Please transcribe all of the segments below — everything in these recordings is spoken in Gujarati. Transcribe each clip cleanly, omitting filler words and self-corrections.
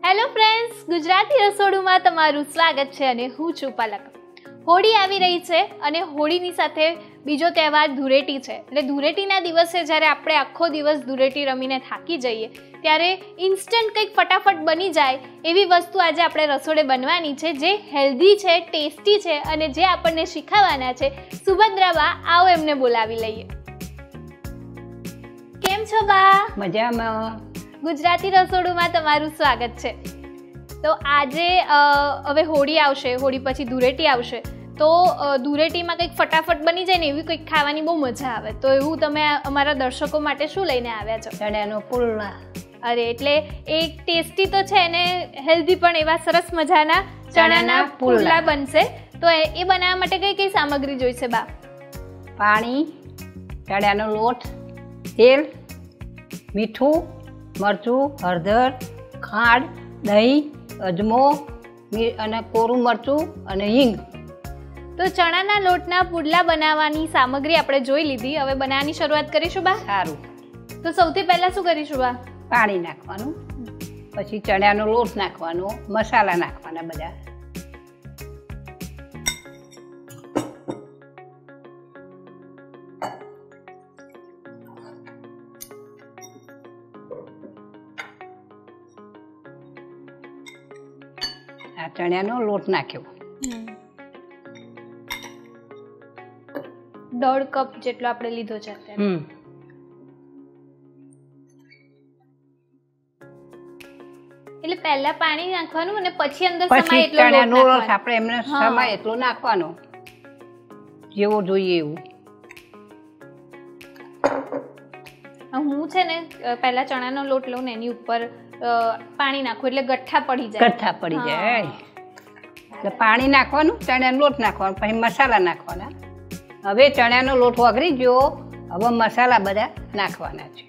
હેલો ફ્રેન્ડ્સ, ગુજરાતી રસોડુમાં તમારું સ્વાગત છે અને હું છું પલક. હોળી આવી રહી છે અને હોળીની સાથે બીજો તહેવાર ધૂળેટી છે. એટલે ધૂળેટીના દિવસે જ્યારે આપણે આખો દિવસ ધૂળેટી રમીને થાકી જઈએ ત્યારે ઇન્સ્ટન્ટ કંઈક ફટાફટ બની જાય એવી વસ્તુ આજે આપણે રસોડે બનવાની છે, જે હેલ્ધી છે, ટેસ્ટી છે અને જે આપણને શીખવવાના છે સુભદ્રા બા. આવો એમને બોલાવી લઈએ. કેમ છો બા? મજામાં. ગુજરાતી રસોડુમાં તમારું સ્વાગત છે. તો આજે હવે હોળી આવશે, હોળી પછી ધૂળેટી આવશે, તો ધૂળેટીમાં કંઈક ફટાફટ બની જાય ને એવી કંઈક ખાવાની બહુ મજા આવે. તો એવું તમે અમારા દર્શકો માટે શું લઈને આવ્યા છો? ચણાનો પુલ્લા. અરે એટલે એ ટેસ્ટી તો છે ને હેલ્ધી પણ એવા સરસ મજાના ચણાના પુલ્લા બનશે. તો એ બનાવવા માટે કઈ કઈ સામગ્રી જોઈશે બા? પાણી, ચણાનો લોટ, તેલ, મીઠું, મરચું, હળદર, ખાંડ, દહીં, અજમો અને કોરું મરચું અને હિંગ. તો ચણાના લોટના પુડલા બનાવવાની સામગ્રી આપણે જોઈ લીધી. હવે બનાવવાની શરૂઆત કરીશું બા? સારું. તો સૌથી પહેલા શું કરીશું બા? પાણી નાખવાનું, પછી ચણાનો લોટ નાખવાનો, મસાલા નાખવાના બધા. આ ચણાનો લોટ નાખ્યો. 1.5 કપ જેટલો આપણે લીધો છે અત્યારે. એટલે પહેલા પાણી નાખવાનું અને પછી અંદર સમાય એટલો ચણાનો લોટ આપણે એમને સમાય એટલો નાખવાનો, જેવો જોઈએ એવું. હું છે ને પહેલા ચણાનો લોટ લઉં ને એની ઉપર પાણી નાખું એટલે ગઠ્ઠા પડી જાય. ગઠ્ઠા પડી જાય એટલે પાણી નાખવાનું, ચણાનો લોટ નાખવાનો, પછી મસાલા નાખવાના. હવે ચણાનો લોટ ઓગળી ગયો, હવે મસાલા બધા નાખવાના છે.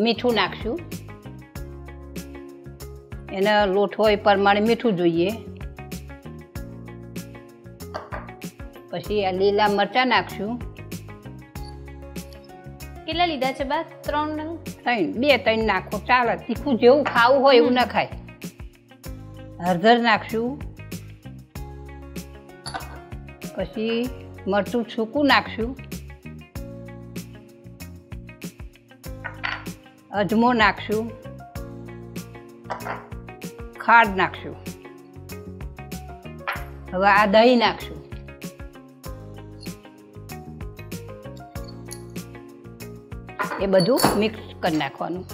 મીઠું નાખશું, એના લોટ હોય એ પ્રમાણે મીઠું જોઈએ. પછી આ લીલા મરચાં નાખશું. કેટલા લીધા છે બા? 3 નંગ? 2-3 નાખો ચાલે, તીખું જેવું ખાવું હોય એવું નખાય. હળદર નાખશું, પછી મરચું સૂકું નાખશું, અજમો નાખશું, ખાંડ નાખશું. હવે આ દહીં નાખશું. એ બધું મિક્સ કરી નાખવાનું.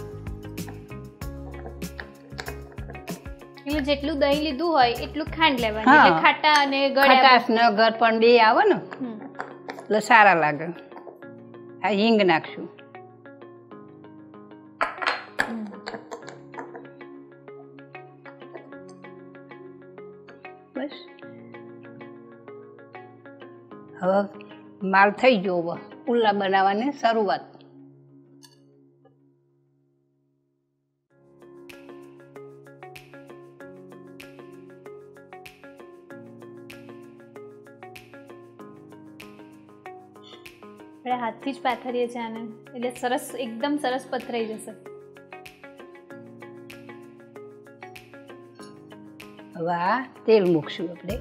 એટલે જેટલું દહીં લીધું હોય એટલું ખાંડ લેવાનું, એટલે ખાટા અને ખટાશ ને ગળ પણ બે આવે ને એટલે સારા લાગે. આ હિંગ નાખશું. બસ હવે માલ થઈ ગયો. પુલ્લા બનાવવાની શરૂઆત. આપણે હાથથી જ પાથરીએ છીએ આને, એટલે સરસ, એકદમ સરસ પથરાઈ જશે. હવે આ તેલ મૂકશું આપણે.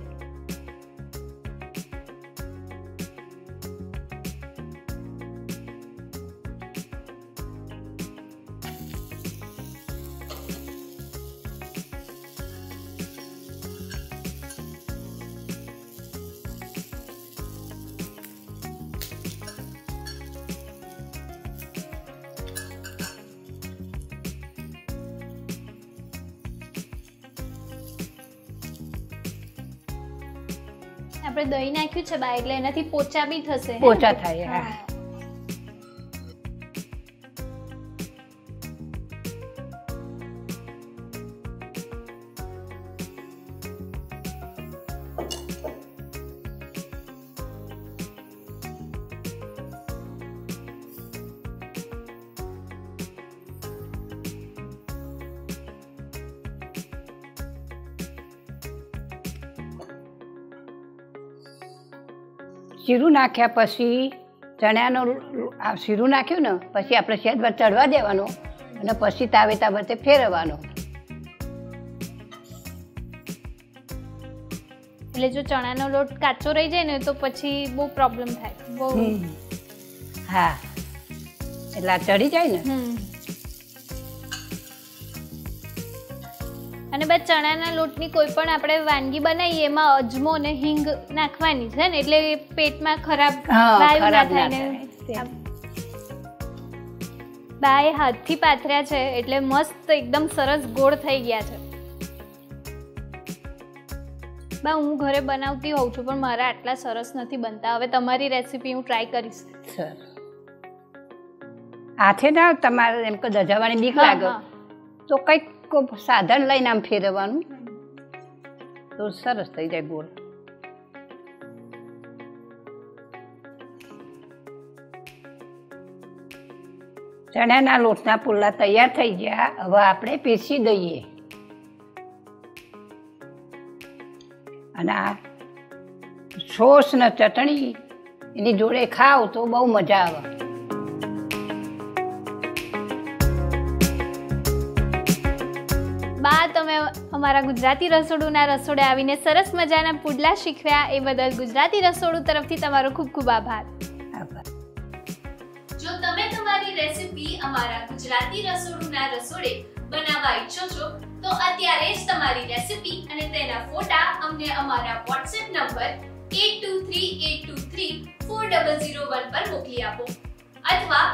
આપણે દહીં નાખ્યું છે બા, એટલે એનાથી પોચા બી થશે. પોચા થાય. જીરું નાખ્યા પછી ચણાનો શીરું નાખ્યું ને પછી આપણે સહેજ ચડવા દેવાનો અને પછી તાવેતા વચ્ચે ફેરવવાનો. એટલે જો ચણાનો લોટ કાચો રહી જાય ને તો પછી બહુ પ્રોબ્લેમ થાય બહુ. હા એટલે આ ચડી જાય ને. અને બસ ચણાના લોટની કોઈ પણ આપણે વાનગી બનાવીએ એમાં અજમો ને હિંગ નાખવાની છે ને એટલે પેટમાં ખરાબ વાયુ ના થાય ને. બાએ હાથથી પાથર્યા છે એટલે મસ્ત એકદમ સરસ ગોળ થઈ ગયા છે. બા હું ઘરે બનાવતી હોઉં છું પણ મારા આટલા સરસ નથી બનતા. હવે તમારી રેસીપી હું ટ્રાય કરીશ. સર હાથે ના તમારે એમ કે દજાવાની બીક લાગે તો કંઈક સાધન લઈને આમ ફેરવવાનું તો સરસ થઈ જાય ગોળ. ચણાના લોટના પુલ્લા તૈયાર થઈ ગયા. હવે આપણે પીસી દઈએ અને આ સોસ ને ચટણી એની જોડે ખાવ તો બહુ મજા આવે. બા તમે અમારા ગુજરાતી રસોડુના રસોડે આવીને સરસ મજાના પુડલા શીખવ્યા એ બદલ ગુજરાતી રસોડું તરફથી તમારો ખૂબ ખૂબ આભાર. જો તમે તમારી રેસીપી અમારા ગુજરાતી રસોડુના રસોડે બનાવવા ઈચ્છો છો તો અત્યારે જ તમારી રેસીપી અને તેના ફોટા અમને અમારા WhatsApp નંબર 8238234001 પર મોકલી આપો અથવા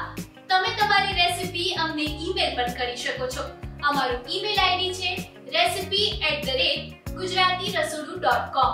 તમે તમારી રેસીપી અમને ઈમેલ પર કરી શકો છો. અમારું ઈમેલ આઈડી છે recipe@gujaratiRasodu.com.